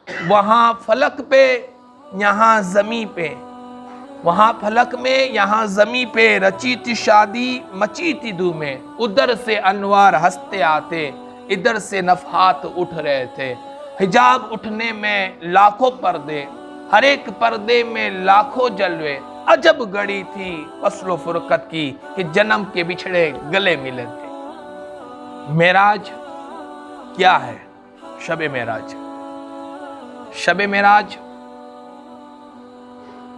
وہاں فلک پہ یہاں زمیں پہ، وہاں فلک میں یہاں زمیں پہ، رچی تھی شادی مچی تھی دھومیں، ادھر سے انوار ہنستے آتے، ادھر سے نفحات اٹھ رہے تھے، حجاب اٹھنے میں لاکھوں پردے، ہر ایک پردے میں لاکھوں جلوے، عجب گڑی تھی فصل و فرقت کی کہ جنم کے بچھڑے گلے ملے تھے۔ معراج کیا ہے؟ شب معراج، شب معراج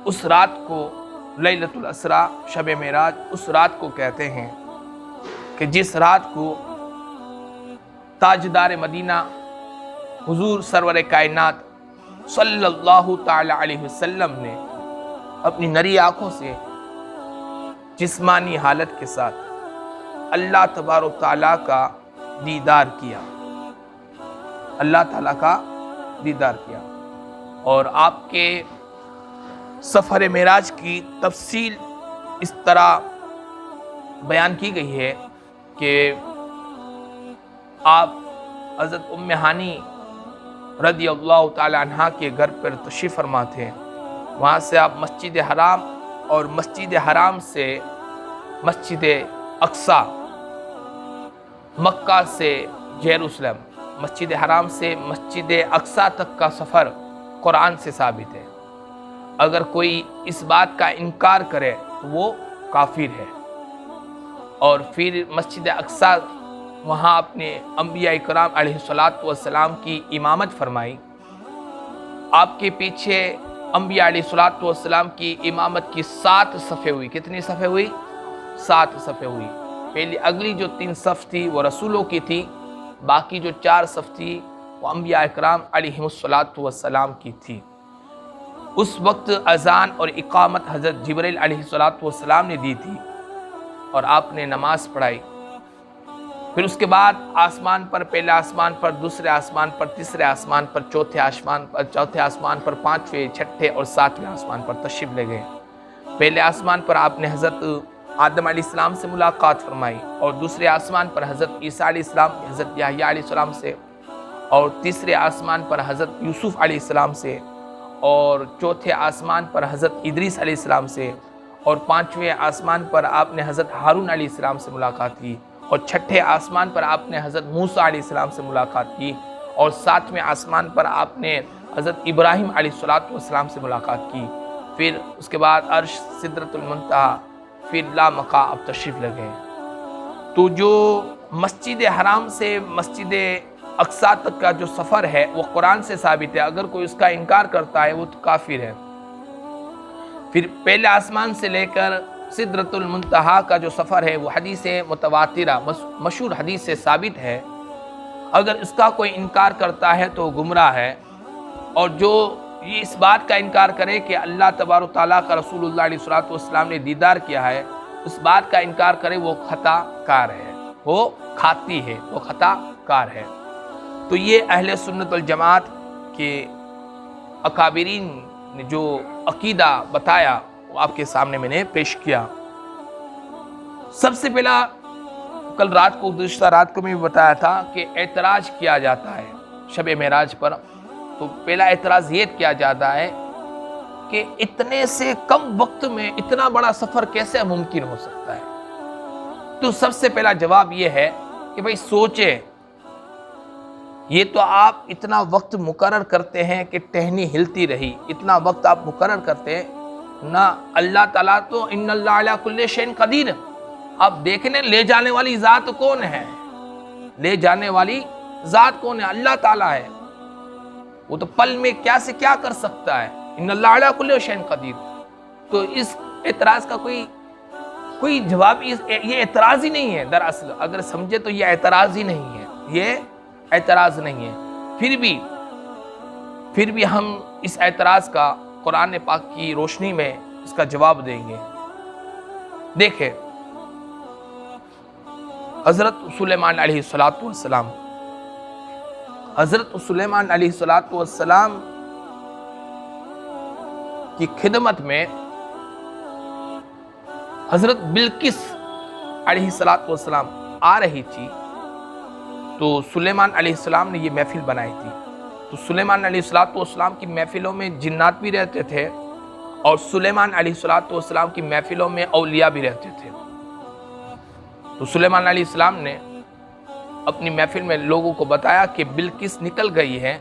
اس رات کو، لیلۃ الاسریٰ، شب معراج اس رات کو کہتے ہیں کہ جس رات کو تاجدار مدینہ حضور سرور کائنات صلی اللہ تعالی علیہ وسلم نے اپنی نری آنکھوں سے جسمانی حالت کے ساتھ اللہ تبارک تعالیٰ کا دیدار کیا، اللہ تعالیٰ کا دیدار کیا۔ اور آپ کے سفر معراج کی تفصیل اس طرح بیان کی گئی ہے کہ آپ حضرت ام ہانی رضی اللہ تعالی عنہ کے گھر پر تشریف فرما تھے، وہاں سے آپ مسجد حرام اور مسجد حرام سے مسجد اقصی، مکہ سے یروشلم، مسجد حرام سے مسجد اقصی تک کا سفر قرآن سے ثابت ہے۔ اگر کوئی اس بات کا انکار کرے تو وہ کافر ہے۔ اور پھر مسجد اقصی وہاں اپنے انبیاء کرام علیہ السلام کی امامت فرمائی، آپ کے پیچھے انبیاء علیہ السلام کی امامت کی 7 صفیں ہوئی۔ کتنی صفیں ہوئی؟ 7 صفیں ہوئی۔ پہلی اگلی جو 3 صف تھی وہ رسولوں کی تھی، باقی جو 4 صف تھی وہ انبیاء کرام علیہ السلام کی تھی۔ اس وقت اذان اور اقامت حضرت جبرائیل علیہ السلام نے دی تھی اور آپ نے نماز پڑھائی۔ پھر اس کے بعد آسمان پر، پہلے آسمان پر، دوسرے آسمان پر، تیسرے آسمان پر، چوتھے آسمان پر، 5ویں، 6ٹھے اور 7ویں آسمان پر تشریف لے گئے۔ پہلے آسمان پر آپ نے حضرت آدم علیہ السلام سے ملاقات فرمائی، اور دوسرے آسمان پر حضرت عیسیٰ علیہ السلام، حضرت یحییٰ علیہ السلام سے، اور تیسرے آسمان پر حضرت یوسف علیہ السلام سے، اور چوتھے آسمان پر حضرت ادریس علیہ السلام سے، اور 5ویں آسمان پر آپ نے حضرت ہارون علیہ السلام سے ملاقات کی، اور 6ٹھے آسمان پر آپ نے حضرت موسیٰ علیہ السلام سے ملاقات کی، اور 7ویں آسمان پر آپ نے حضرت ابراہیم علیہ السلام سے ملاقات کی۔ پھر اس کے بعد عرش، سدرۃ المنتہا، پھر لامقام اب تشریف لگے۔ تو جو مسجد حرام سے مسجد اقصی تک کا جو سفر ہے وہ قرآن سے ثابت ہے، اگر کوئی اس کا انکار کرتا ہے وہ تو کافر ہے۔ پھر پہلے آسمان سے لے کر سدرۃ المنتہا کا جو سفر ہے وہ حدیث متواترہ، مشہور حدیث سے ثابت ہے، اگر اس کا کوئی انکار کرتا ہے تو گمراہ ہے۔ اور جو یہ اس بات کا انکار کرے کہ اللہ تبارک تعالیٰ کا رسول اللہ علیہ السلام نے دیدار کیا ہے، اس بات کا انکار کرے وہ خطا کار ہے، وہ کھاتی ہے، وہ خطا کار ہے۔ تو یہ اہل سنت والجماعت کے اکابرین نے جو عقیدہ بتایا وہ آپ کے سامنے میں نے پیش کیا۔ سب سے پہلا کل رات کو، گزشتہ رات کو میں بھی بتایا تھا کہ اعتراض کیا جاتا ہے شب معراج پر۔ تو پہلا اعتراض یہ کیا جاتا ہے کہ اتنے سے کم وقت میں اتنا بڑا سفر کیسے ممکن ہو سکتا ہے؟ تو سب سے پہلا جواب یہ ہے کہ بھئی سوچیں، یہ تو آپ اتنا وقت مقرر کرتے ہیں کہ ٹہنی ہلتی رہی، اتنا وقت آپ مقرر کرتے ہیں نہ، اللہ تعالیٰ تو ان اللہ علی کل شیء قدیر، آپ دیکھنے لے جانے والی ذات کون ہے؟ لے جانے والی ذات کون ہے؟ اللہ تعالیٰ ہے، وہ تو پل میں کیا سے کیا کر سکتا ہے، ان اللہ علی کل شیء قدیر۔ تو اس اعتراض کا کوئی جواب، یہ اعتراض ہی نہیں ہے دراصل، اگر سمجھے تو یہ اعتراض ہی نہیں ہے، یہ اعتراض نہیں ہے۔ پھر بھی ہم اس اعتراض کا قرآن پاک کی روشنی میں اس کا جواب دیں گے۔ دیکھیں، حضرت سلیمان علیہ السلام، حضرت سلیمان علیہ السلام کی خدمت میں حضرت بلقیس علیہ السلام آ رہی تھی، تو سلیمان علیہ السلام نے یہ محفل بنائی تھی۔ تو سلیمان علیہ السلام کی محفلوں میں جنات بھی رہتے تھے اور سلیمان علیہ السلام کی محفلوں میں اولیاء بھی رہتے تھے۔ تو سلیمان علیہ السلام نے اپنی محفل میں لوگوں کو بتایا کہ بلقیس نکل گئی ہے،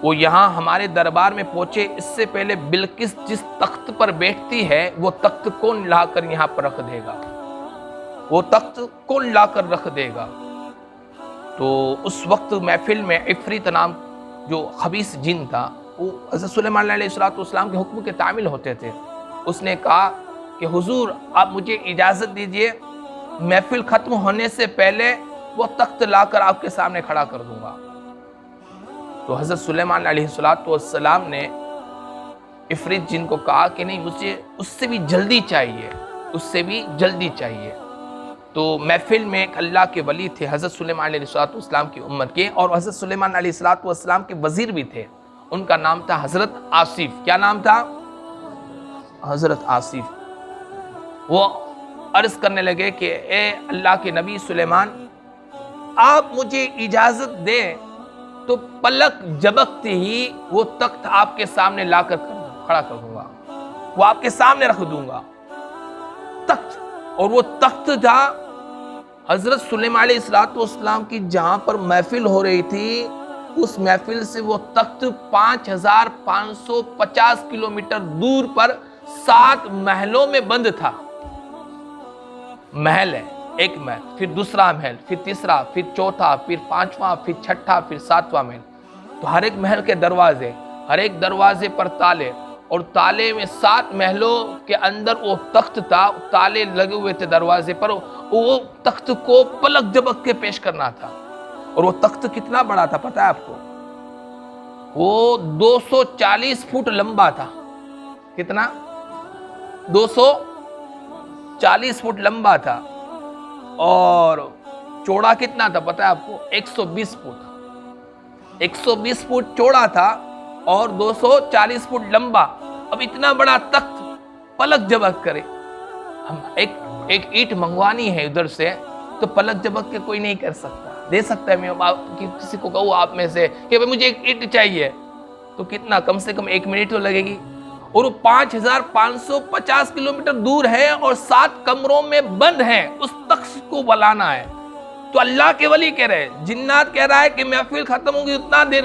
وہ یہاں ہمارے دربار میں پہنچے، اس سے پہلے بلقیس جس تخت پر بیٹھتی ہے وہ تخت کون لا کر یہاں پر رکھ دے گا، وہ تخت کون لا کر رکھ دے گا۔ تو اس وقت محفل میں عفریت نام جو خبیث جن تھا، وہ حضرت سلیمان علیہ السلام کے حکم کے تعمیل ہوتے تھے، اس نے کہا کہ حضور آپ مجھے اجازت دیجئے، محفل ختم ہونے سے پہلے وہ تخت لا کر آپ کے سامنے کھڑا کر دوں گا۔ تو حضرت سلیمان علیہ السلام نے عفریت جن کو کہا کہ نہیں، مجھے اس سے بھی جلدی چاہیے، اس سے بھی جلدی چاہیے۔ تو محفل میں ایک اللہ کے ولی تھے حضرت سلیمان علیہ السلام کی امت کے، اور حضرت سلیمان علیہ السلام کے وزیر بھی تھے، ان کا نام تھا حضرت آصف۔ کیا نام تھا؟ حضرت آصف۔ وہ عرض کرنے لگے کہ اے اللہ کے نبی سلیمان، آپ مجھے اجازت دیں تو پلک جھپکتے ہی وہ تخت آپ کے سامنے لا کر کھڑا کر دوں گا، وہ آپ کے سامنے رکھ دوں گا تخت۔ اور وہ تخت تھا حضرت سلیمان علیہ السلام کی، جہاں پر محفل ہو رہی تھی اس محفل سے وہ تخت 5550 کلومیٹر دور پر 7 محلوں میں بند تھا۔ محل ہے، ایک محل، پھر دوسرا محل، پھر تیسرا، پھر چوتھا، پھر پانچواں، پھر چھٹا، پھر ساتواں محل۔ تو ہر ایک محل کے دروازے، ہر ایک دروازے پر تالے، اور تالے میں 7 محلوں کے اندر وہ تخت تھا، تالے لگے ہوئے تھے دروازے پر، وہ تخت کو پلک جھپک کے پیش کرنا تھا۔ اور وہ تخت کتنا بڑا تھا پتہ ہے آپ کو؟ وہ 240 فٹ لمبا تھا۔ کتنا؟ 240 فٹ لمبا تھا، اور چوڑا کتنا تھا پتہ ہے آپ کو؟ 120 فٹ۔ 120 فٹ چوڑا تھا اور 240 فٹ لمبا۔ اب اتنا بڑا تخت پلک جھپک کرے، ہم ایک اینٹ منگوانی ہے ادھر سے تو پلک جھپک کے کوئی نہیں کر سکتا۔ دے سکتا ہے میں کسی کو کہوں آپ میں سے کہ مجھے ایک اینٹ چاہیے، تو کتنا کم سے کم 1 منٹ تو لگے گی، اور وہ 5550 کلومیٹر دور ہے اور 7 کمروں میں بند ہے، اس تخت کو بلانا ہے۔ تو اللہ کے ولی کہہ رہے ہیں، جنات کہہ رہا ہے کہ محفل ختم ہوگی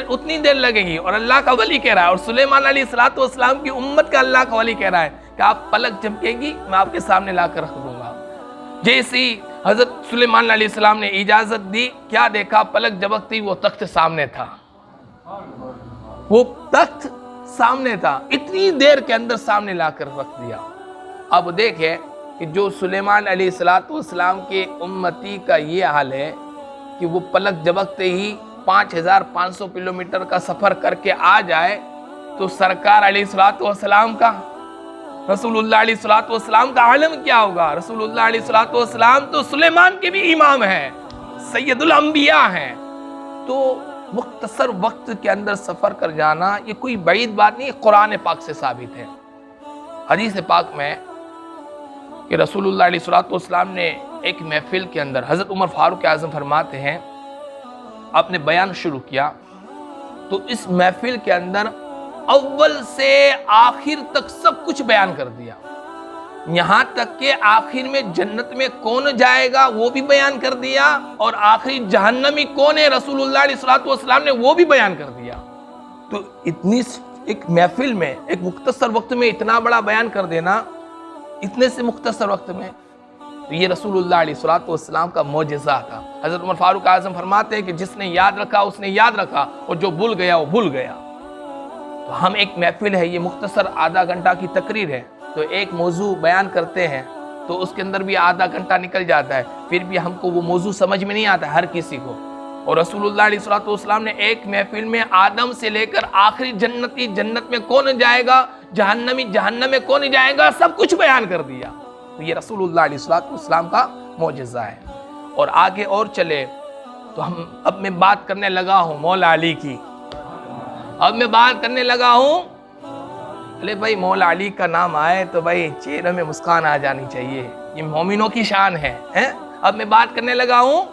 اتنی دیر لگے گی، اور اللہ کا ولی کہہ رہا ہے، اور سلیمان علیہ السلام کی امت کا اللہ کا ولی کہہ رہا ہے کہ آپ پلک جھپکے گی میں آپ کے سامنے لا کر رکھ دوں گا۔ جیسے ہی حضرت سلیمان علیہ السلام نے اجازت دی، کیا دیکھا؟ پلک جھپکتی وہ تخت سامنے تھا، وہ تخت سامنے تھا، اتنی دیر کے اندر سامنے لا کر رکھ دیا۔ اب دیکھیں کہ جو سلیمان علیہ السلام کے امتی کا یہ حال ہے کہ وہ پلک جھپکتے ہی 5500 کلومیٹر کا سفر کر کے آ جائے، تو سرکار علیہ السلام کا، رسول اللہ علیہ السلام کا عالم کیا ہوگا؟ رسول اللہ علیہ السلام تو سلیمان کے بھی امام ہیں، سید الانبیاء ہیں۔ تو مختصر وقت کے اندر سفر کر جانا یہ کوئی بعید بات نہیں، قرآن پاک سے ثابت ہے۔ حدیث پاک میں کہ رسول اللہ علیہ السلام نے ایک محفل کے اندر، حضرت عمر فاروق اعظم فرماتے ہیں، آپ نے بیان شروع کیا تو اس محفل کے اندر اول سے آخر تک سب کچھ بیان کر دیا، یہاں تک کہ آخر میں جنت میں کون جائے گا وہ بھی بیان کر دیا، اور آخری جہنمی کون ہے رسول اللہ علیہ السلام نے وہ بھی بیان کر دیا۔ تو اتنی ایک محفل میں ایک مختصر وقت میں اتنا بڑا بیان کر دینا، اتنے سے مختصر وقت میں، تو یہ رسول اللہ علیہ السلام کا معجزہ تھا۔ حضرت عمر فاروق اعظم فرماتے ہیں کہ جس نے یاد رکھا اس نے یاد رکھا، اور جو بھول گیا وہ بھول گیا۔ تو ہم ایک محفل ہے، یہ مختصر آدھا گھنٹہ کی تقریر ہے، تو ایک موضوع بیان کرتے ہیں تو اس کے اندر بھی آدھا گھنٹہ نکل جاتا ہے، پھر بھی ہم کو وہ موضوع سمجھ میں نہیں آتا ہر کسی کو۔ اور رسول اللہ علیہ السلام نے ایک محفل میں آدم سے لے کر آخری جنتی جنت میں کون جائے گا، جہنمی جہنم میں کون جائے گا، سب کچھ بیان کر دیا۔ تو یہ رسول اللہ علیہ السلام کا معجزہ ہے۔ اور آگے اور چلے تو اب میں بات کرنے لگا ہوں مولا علی کی، اب میں بات کرنے لگا ہوں، ارے بھائی مولا علی کا نام آئے تو بھائی چہرے میں مسکان آ جانی چاہیے، یہ مومنوں کی شان ہے۔ اب میں بات کرنے لگا ہوں،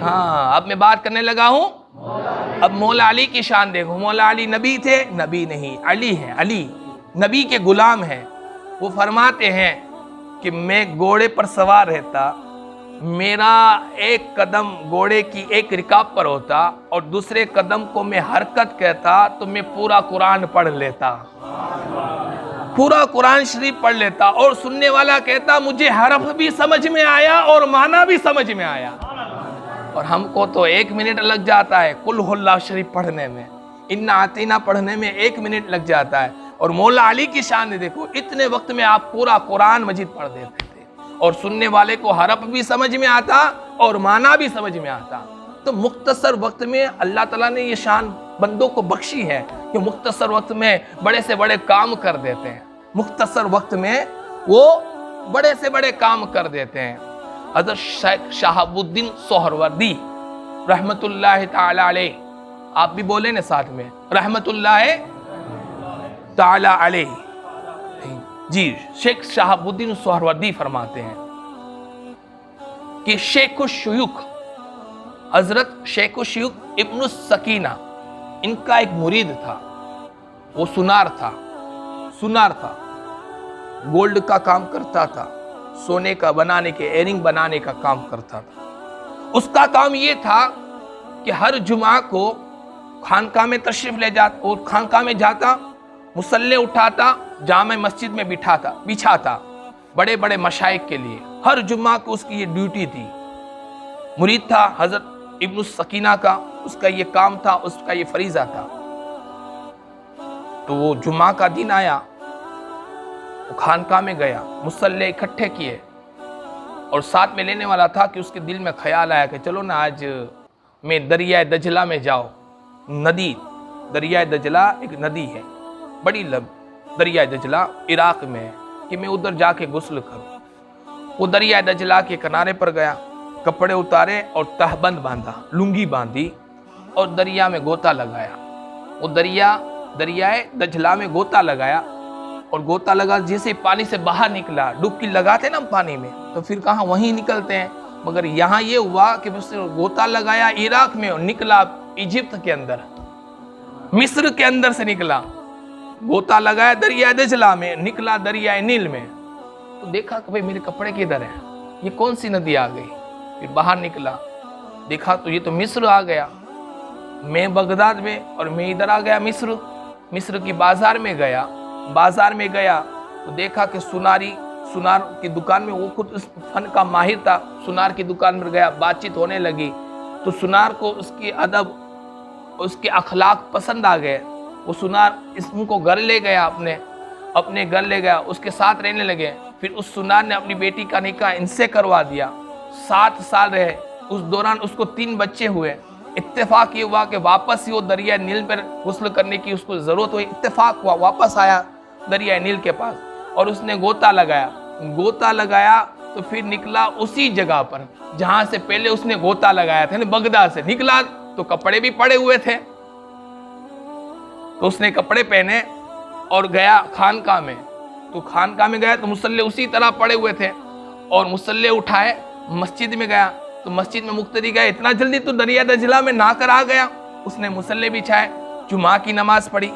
ہاں اب میں بات کرنے لگا ہوں اب مولا علی کی شان دیکھو، مولا علی نبی تھے؟ نبی نہیں، علی ہیں، علی نبی کے غلام ہیں۔ وہ فرماتے ہیں کہ میں گھوڑے پر سوار رہتا، میرا ایک قدم گھوڑے کی ایک رکاب پر ہوتا اور دوسرے قدم کو میں حرکت کہتا تو میں پورا قرآن پڑھ لیتا، پورا قرآن شریف پڑھ لیتا، اور سننے والا کہتا مجھے حرف بھی سمجھ میں آیا اور معنی بھی سمجھ میں آیا۔ اور ہم کو تو 1 منٹ لگ جاتا ہے قل ہو اللہ شریف پڑھنے میں، انا آتینا پڑھنے میں 1 منٹ لگ جاتا ہے، اور مولا علی کی شان دیکھو، اتنے وقت میں آپ پورا قرآن مجید پڑھ دیتے تھے، اور سننے والے کو حرف بھی سمجھ میں آتا اور معنی بھی سمجھ میں آتا۔ تو مختصر وقت میں اللہ تعالیٰ نے یہ شان بندوں کو بخشی ہے کہ مختصر وقت میں بڑے سے بڑے کام کر دیتے ہیں، مختصر وقت میں وہ بڑے سے بڑے کام کر دیتے ہیں۔ حضرت شیخ شہاب الدین سہروردی رحمت اللہ تعالی علیہ، آپ بھی بولیں نا ساتھ میں، رحمت اللہ تعالی علیہ، جی شیخ شہاب الدین سہروردی فرماتے ہیں کہ شیخ الشیوخ حضرت شیخ الشیوخ ابن السکینہ، ان کا ایک مرید تھا، وہ سنار تھا، گولڈ کا کام کرتا تھا، سونے کا بنانے کے ایرنگ بنانے کا کام کرتا تھا۔ اس کا کام یہ تھا کہ ہر جمعہ کو خانقاہ میں تشریف لے جاتا، اور خانقاہ میں جاتا، مصلی اٹھاتا، جامع مسجد میں بچھاتا بڑے بڑے مشائخ کے لیے، ہر جمعہ کو اس کی یہ ڈیوٹی تھی۔ مرید تھا حضرت ابن السکینہ کا، اس کا یہ کام تھا، اس کا یہ فریضہ تھا۔ تو وہ جمعہ کا دن آیا، وہ خانقاہ میں گیا، مصلی اکٹھے کیے، اور ساتھ میں لینے والا تھا کہ اس کے دل میں خیال آیا کہ چلو نا آج میں دریائے دجلہ میں جاؤ، ندی، دریائے دجلہ ایک ندی ہے بڑی دریائے دجلہ عراق میں ہے، کہ میں ادھر جا کے غسل کروں۔ وہ دریائے دجلہ کے کنارے پر گیا، کپڑے اتارے اور تہبند باندھا، لنگی باندھی، اور دریا میں غوطہ لگایا۔ وہ دریائے دجلہ میں غوطہ لگایا، اور غوطہ لگا جیسے پانی سے باہر نکلا، ڈبکی لگاتے نا پانی میں تو پھر کہاں وہیں نکلتے ہیں، مگر یہاں یہ ہوا کہ اس نے غوطہ لگایا عراق میں اور نکلا ایجپت کے اندر، مصر کے اندر سے نکلا، غوطہ لگایا دریائے دجلہ میں، نکلا دریائے نیل میں۔ تو دیکھا کہ بھئی میرے کپڑے کدھر ہیں، یہ کون سی ندی آ گئی؟ پھر باہر نکلا، دیکھا تو یہ تو مصر آ گیا، میں بغداد میں اور میں ادھر آ گیا مصر کی بازار میں گیا تو دیکھا کہ سنار کی دکان میں، وہ خود اس فن کا ماہر تھا، سنار کی دکان میں گیا، بات چیت ہونے لگی، تو سنار کو اس کی ادب، اس کے اخلاق پسند آ گئے۔ وہ سنار ان کو گھر لے گیا، اپنے گھر لے گیا، اس کے ساتھ رہنے لگے۔ پھر اس سنار نے اپنی بیٹی کا نکاح ان سے کروا دیا، 7 سال رہے، اس دوران اس کو 3 بچے ہوئے۔ اتفاق یہ ہوا کہ واپس ہی وہ دریائے نیل پر غسل کرنے کی اس کو ضرورت ہوئی، اتفاق ہوا، واپس آیا دریائے نیل کے پاس، اور اس نے غوطہ لگایا تو پھر نکلا اسی جگہ پر جہاں سے پہلے اس نے غوطہ لگایا تھا، بغداد سے نکلا تو کپڑے بھی پڑے ہوئے تھے، تو اس نے کپڑے پہنے اور گیا خانقاہ میں، تو خانقاہ میں گیا تو مصلی اسی طرح پڑے ہوئے تھے، اور مصلی اٹھائے، مسجد میں گیا تو مسجد میں مقتدی گیا، اتنا جلدی تو دریائے دجلہ میں نہا کر آ گیا۔ اس نے مصلی بچھائے، جمعہ کی نماز پڑھی،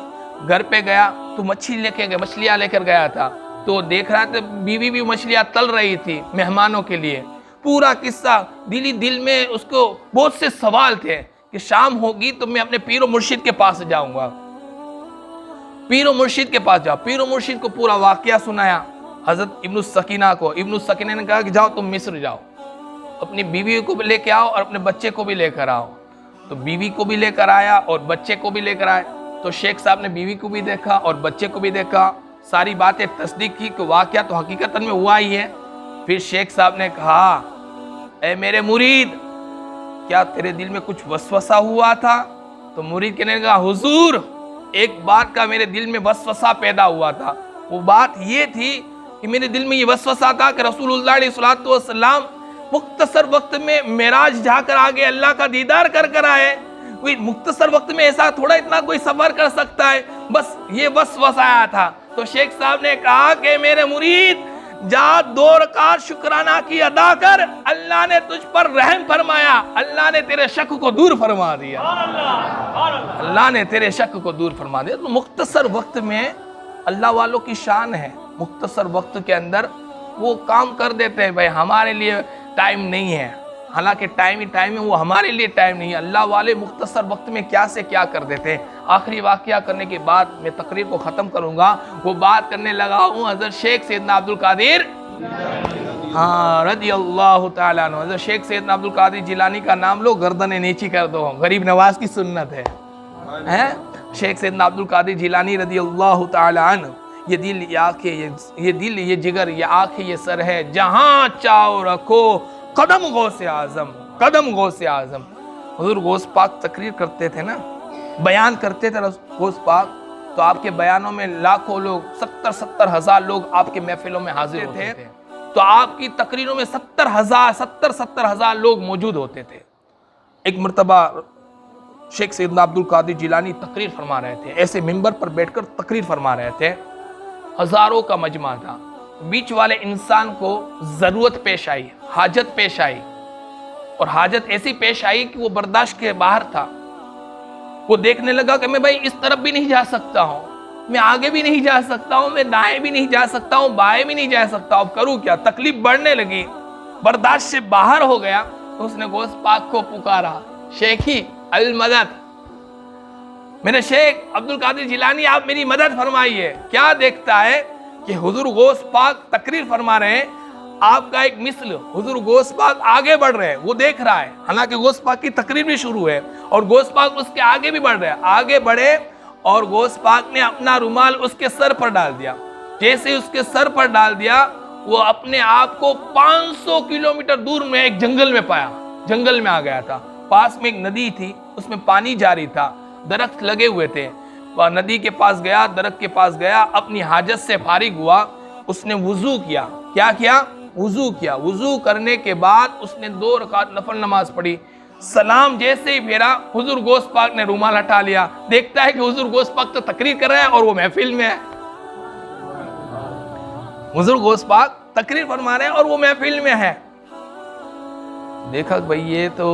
گھر پہ گیا تو مچھلیاں لے کر گیا تھا، تو دیکھ رہا تھا بیوی بھی مچھلیاں تل رہی تھی مہمانوں کے لیے، پورا قصہ دل میں اس کو بہت سے سوال تھے کہ شام ہوگی تو میں اپنے پیر و مرشد کے پاس جاؤں گا، پیر و مرشد کو پورا واقعہ سنایا حضرت ابن السکینہ کو۔ ابن السکینہ نے کہا کہ جاؤ تم مصر جاؤ، اپنی بیوی کو بھی لے کے آؤ اور اپنے بچے کو بھی لے کر آؤ۔ تو بیوی کو بھی لے کر آیا اور بچے کو بھی لے کر آئے، تو شیخ صاحب نے بیوی کو بھی دیکھا اور بچے کو بھی دیکھا، ساری باتیں تصدیق کی کہ واقعہ تو حقیقتاً میں ہوا ہی ہے۔ پھر شیخ صاحب نے کہا اے میرے مرید، کیا تیرے دل میں کچھ وسوسہ ہوا تھا؟ تو مرید کہنے لگا حضور، ایک بات کا میرے دل میں وسوسہ پیدا ہوا تھا، وہ بات یہ تھی کہ میرے دل میں یہ وسوسہ تھا کہ رسول اللہ علیہ السلام مختصر وقت میں معراج جا کر آگے اللہ کا دیدار کر آئے، کوئی مختصر وقت میں ایسا تھوڑا اتنا کوئی سفر کر سکتا ہے، بس یہ وسوسہ آیا تھا۔ تو شیخ صاحب نے کہا کہ میرے مرید، جا 2 رکعت شکرانہ کی ادا کر، اللہ نے تجھ پر رحم فرمایا، اللہ نے تیرے شک کو دور فرما دیا، اللہ نے تیرے شک کو دور فرما دیا۔ تو مختصر وقت میں اللہ والوں کی شان ہے، مختصر وقت کے اندر وہ کام کر دیتے ہیں۔ بھائی ہمارے لیے ٹائم نہیں ہے، حالانکہ ٹائم ہی ٹائم ہے، وہ ہمارے لیے ٹائم نہیں ہے۔ اللہ والے مختصر وقت میں کیا سے کیا کر دیتے ہیں۔ آخری واقعہ کرنے کے بعد میں تقریر کو ختم کروں گا۔ وہ بات کرنے لگا ہوں حضرت شیخ سیدنا عبد القادر رضی اللہ تعالیٰ عنہ۔ حضرت شیخ سیدنا عبد القادر جیلانی کا نام لو، گردنیں نیچی کر دو، غریب نواز کی سنت ہے۔ شیخ سیدنا عبد القادر جیلانی رضی اللہ تعالیٰ عنہ، یہ دل یہ آنکھیں یہ دل یہ جگر یہ آنکھیں یہ سر ہے، جہاں چاہو رکھو قدم غوث اعظم، قدم غوث اعظم۔ حضور غوث پاک تقریر کرتے تھے نا، بیان کرتے تھے غوث پاک، تو آپ کے بیانوں میں لاکھوں لوگ، 70 ہزار لوگ آپ کے محفلوں میں حاضر ہوتے تھے، تو آپ کی تقریروں میں 70 ہزار لوگ موجود ہوتے تھے۔ ایک مرتبہ شیخ سیدنا عبد القادر جیلانی تقریر فرما رہے تھے، ایسے منبر پر بیٹھ کر تقریر فرما رہے تھے، ہزاروں کا مجمع تھا۔ بیچ والے انسان کو ضرورت پیش آئی، حاجت پیش آئی، اور حاجت ایسی پیش آئی کہ وہ برداشت کے باہر تھا۔ وہ دیکھنے لگا کہ میں بھائی اس طرف بھی نہیں جا سکتا ہوں، میں آگے بھی نہیں جا سکتا ہوں، میں دائیں بھی نہیں جا سکتا ہوں، بائیں بھی نہیں جا سکتا ہوں، اب کروں کیا؟ تکلیف بڑھنے لگی، برداشت سے باہر ہو گیا، تو اس نے غوث پاک کو پکارا، شیخی المدد، میرے شیخ عبد القادر جیلانی آپ میری مدد فرمائیے۔ کیا دیکھتا ہے کہ حضور غوث پاک تقریر فرما رہے ہیں، آپ کا ایک مثل حضور غوث پاک آگے بڑھ رہے ہیں، وہ دیکھ رہا ہے، حالانکہ غوث پاک کی تقریر بھی شروع ہے اور غوث پاک اس کے آگے بھی بڑھ رہے ہیں، آگے بڑھے اور غوث پاک نے اپنا رومال اس کے سر پر ڈال دیا۔ جیسے اس کے سر پر ڈال دیا، وہ اپنے آپ کو 500 کلومیٹر دور میں ایک جنگل میں پایا، جنگل میں آ گیا تھا۔ پاس میں ایک ندی تھی، اس میں پانی جاری تھا، درخت لگے ہوئے تھے، وہ ندی کے پاس گیا، درخت کے پاس گیا، اپنی حاجت سے فارغ ہوا، اس نے وضو کیا۔ کیا کیا؟ وضو کیا۔ وضو کرنے کے بعد اس نے 2 رکعت نفل نماز پڑھی، سلام جیسے ہی پھیرا، حضور غوث پاک نے رومال ہٹا لیا۔ دیکھتا ہے کہ حضور غوث پاک تو تقریر کر رہے ہیں اور وہ محفل میں ہے، حضور غوث پاک تقریر فرما رہے ہیں اور وہ محفل میں ہے۔ دیکھا کہ بھئی یہ تو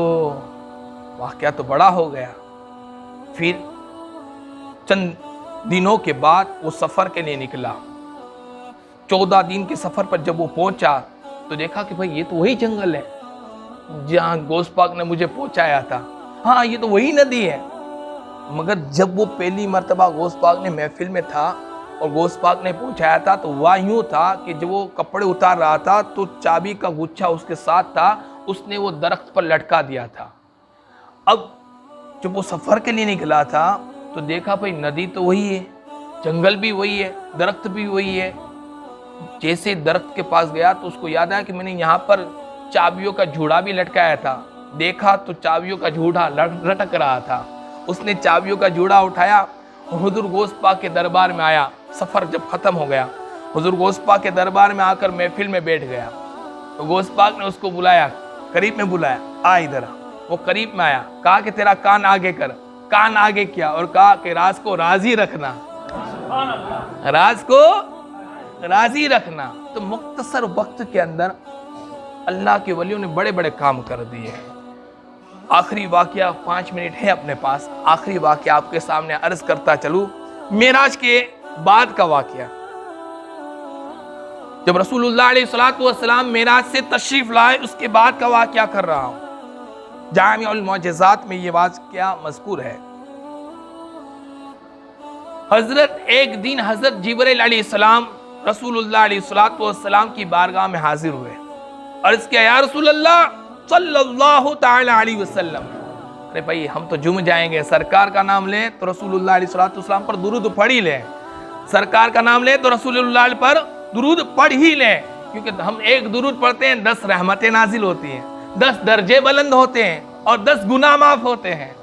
واقعہ تو بڑا ہو گیا۔ پھر چند دنوں کے بعد وہ سفر کے لیے نکلا۔ 14 دن کے سفر پر جب وہ پہنچا تو دیکھا کہ بھئی یہ تو وہی جنگل ہے جہاں غوث پاک نے مجھے پہنچایا تھا، ہاں یہ تو وہی ندی ہے۔ مگر جب وہ پہلی مرتبہ غوث پاک نے محفل میں تھا اور غوث پاک نے پہنچایا تھا تو وہ یوں تھا کہ جب وہ کپڑے اتار رہا تھا تو چابی کا گچھا اس کے ساتھ تھا، اس نے وہ درخت پر لٹکا دیا تھا۔ اب جب وہ سفر کے لیے نکلا تھا تو دیکھا بھئی ندی تو وہی ہے، جنگل بھی وہی ہے، درخت بھی وہی ہے۔ جیسے درخت کے پاس گیا تو اس کو یاد آیا کہ میں نے یہاں پر چابیوں کا جھوڑا بھی لٹکایا تھا۔ دیکھا تو چابیوں کا جھوڑا لٹک رہا تھا۔ اس نے چابیوں کا جھوڑا اٹھایا، حضور غوث پاک کے دربار میں آیا۔ سفر جب ختم ہو گیا، حضور غوث پاک کے دربار میں آ کر محفل میں بیٹھ گیا تو غوث پاک نے اس کو بلایا، قریب میں بلایا، آ ادھر۔ وہ قریب میں آیا، کہا کہ تیرا کان آگے کر، کان آگے کیا اور کہا کہ راز کو راضی رکھنا، راز کو راضی رکھنا۔ تو مختصر وقت کے اندر اللہ کے ولیوں نے بڑے بڑے کام کر دیے۔ آخری واقعہ 5 منٹ ہے اپنے پاس، آخری واقعہ آپ کے سامنے عرض کرتا چلوں، معراج کے بعد کا واقعہ۔ جب رسول اللہ علیہ السلام معراج سے تشریف لائے اس کے بعد کا واقعہ کر رہا ہوں۔ جامع المعجزات میں یہ واقعہ مذکور ہے۔ ایک دن حضرت جبرائیل علیہ السلام رسول اللہ علیہ السلام کی بارگاہ میں حاضر ہوئے، عرض کیا یا رسول اللہ صلی اللہ تعالی علیہ وسلم، ارے بھائی ہم تو جم جائیں گے، سرکار کا نام لیں تو رسول اللہ علیہ السلام پر درود پڑھ ہی لیں، سرکار کا نام لیں تو رسول اللہ پر درود پڑھ ہی لیں، کیونکہ ہم ایک درود پڑھتے ہیں 10 رحمتیں نازل ہوتی ہیں، 10 درجے بلند ہوتے ہیں اور 10 گناہ معاف ہوتے ہیں۔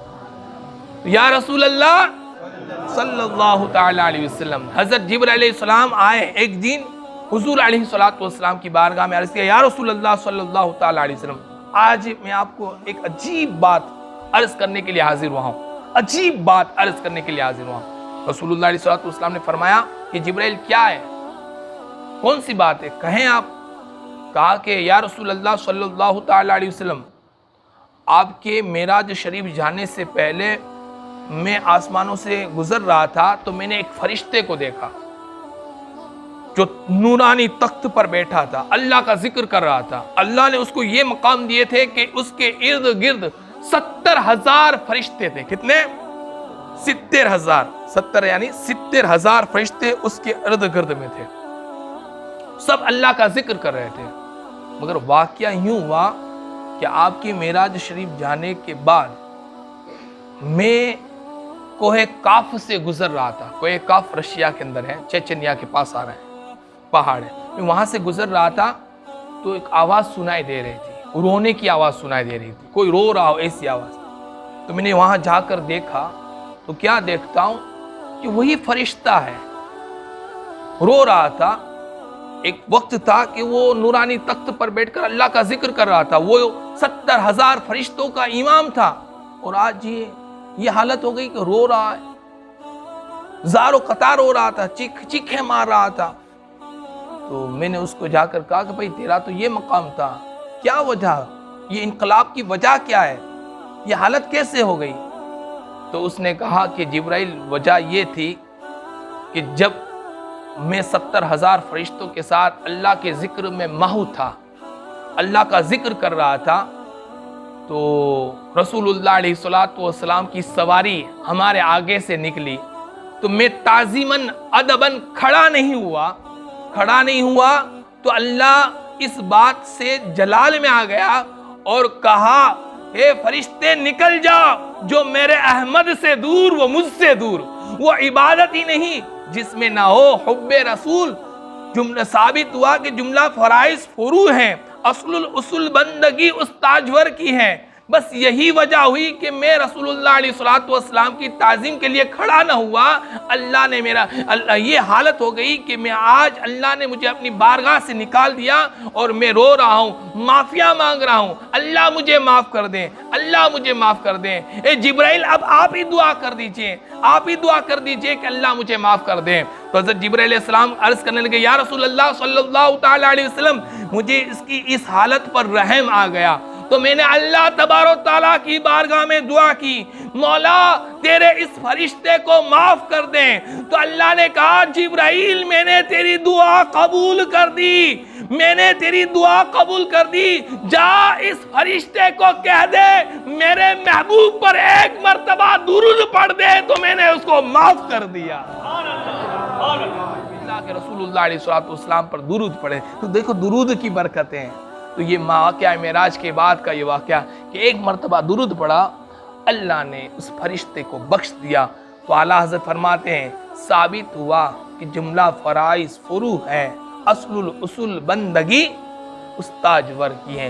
یا رسول اللہ صلی اللہ تعالی علیہ وسلم، حضرت جبرائیل علیہ السلام آئے ایک دن حضور علیہ السلام کی بارگاہ میں، عرض کیا یا رسول اللہ صلی اللہ تعالی علیہ وسلم، آج میں آپ کو ایک عجیب بات عرض کرنے کے لیے حاضر ہوا ہوں، عجیب بات عرض کرنے کے لیے حاضر ہوا ہوں۔ رسول اللہ علیہ السلام نے فرمایا کہ جبرائیل کیا ہے؟ کون سی بات ہے؟ کہیں آپ. کہا کہ یا رسول اللہ صلی اللہ تعالیٰ علیہ وسلم، آپ کے معراج شریف جانے سے پہلے میں آسمانوں سے گزر رہا تھا تو میں نے ایک فرشتے کو دیکھا جو نورانی تخت پر بیٹھا تھا، اللہ کا ذکر کر رہا تھا. اللہ نے اس کو یہ مقام دیے تھے کہ اس کے ارد گرد 70,000 فرشتے تھے. کتنے؟ 70,000. 70 یعنی 70,000 فرشتے اس کے ارد گرد میں تھے، سب اللہ کا ذکر کر رہے تھے. مگر واقعہ یوں ہوا کہ آپ کی معراج شریف جانے کے بعد میں کوہ کاف سے گزر رہا تھا. کوہ کاف رشیا کے اندر ہے، چیچنیا کے پاس آ رہا ہے، پہاڑ ہے. میں وہاں سے گزر رہا تھا تو ایک آواز سنائی دے رہی تھی، رونے کی آواز سنائی دے رہی تھی، کوئی رو رہا ہو ایسی آواز. تو میں نے وہاں جا کر دیکھا تو کیا دیکھتا ہوں کہ وہی فرشتہ ہے، رو رہا تھا. ایک وقت تھا کہ وہ نورانی تخت پر بیٹھ کر اللہ کا ذکر کر رہا تھا، وہ 70,000 فرشتوں کا امام تھا. اور آج یہ حالت ہو گئی کہ رو رہا ہے، زار و قطار رو رہا تھا، چیخیں مار رہا تھا. تو میں نے اس کو جا کر کہا کہ بھئی تیرا تو یہ مقام تھا، کیا وجہ، یہ انقلاب کی وجہ کیا ہے، یہ حالت کیسے ہو گئی؟ تو اس نے کہا کہ جبرائیل وجہ یہ تھی کہ جب میں 70,000 فرشتوں کے ساتھ اللہ کے ذکر میں مہو تھا، اللہ کا ذکر کر رہا تھا، تو رسول اللہ علیہ السلام کی سواری ہمارے آگے سے نکلی تو میں تعظیماً ادباً کھڑا نہیں ہوا تو اللہ اس بات سے جلال میں آ گیا اور کہا اے فرشتے نکل جاؤ، جو میرے احمد سے دور وہ مجھ سے دور. وہ عبادت ہی نہیں جس میں نہ ہو حب رسول. جملہ ثابت ہوا کہ جملہ فرائض فروع ہیں، اصل الاصول بندگی اس تاجور کی ہے. بس یہی وجہ ہوئی کہ میں رسول اللہ علیہ السلام کی تعظیم کے لیے کھڑا نہ ہوا. اللہ نے یہ حالت ہو گئی کہ میں آج اللہ نے مجھے اپنی بارگاہ سے نکال دیا اور میں رو رہا ہوں، معافیاں مانگ رہا ہوں، اللہ مجھے معاف کر دیں، اللہ مجھے معاف کر دیں. اے جبرائیل اب آپ ہی دعا کر دیجئے کہ اللہ مجھے معاف کر دیں. تو حضرت جبرائیل علیہ السلام عرض کرنے لگے یا رسول اللہ صلی اللہ تعالیٰ علیہ وسلم، مجھے اس حالت پر رحم آ گیا. تو میں نے اللہ تبارک و تعالیٰ کی بارگاہ میں دعا کی، مولا تیرے اس فرشتے کو معاف کر دیں. تو اللہ نے کہا جبرائیل میں نے تیری دعا قبول کر دی، جا اس فرشتے کو کہہ دے میرے محبوب پر ایک مرتبہ درود پڑھ دے تو میں نے اس کو معاف کر دیا. اللہ کے رسول اللہ علیہ السلام پر درود پڑھے تو دیکھو درود کی برکتیں ہیں. تو یہ واقعہ معراج کے بعد کا یہ واقعہ کہ ایک مرتبہ درود پڑھا، اللہ نے اس فرشتے کو بخش دیا. تو اعلیٰ حضرت فرماتے ہیں ثابت ہوا کہ جملہ فرائض فروع ہے، اصل الاصول بندگی اس تاجور کی ہے.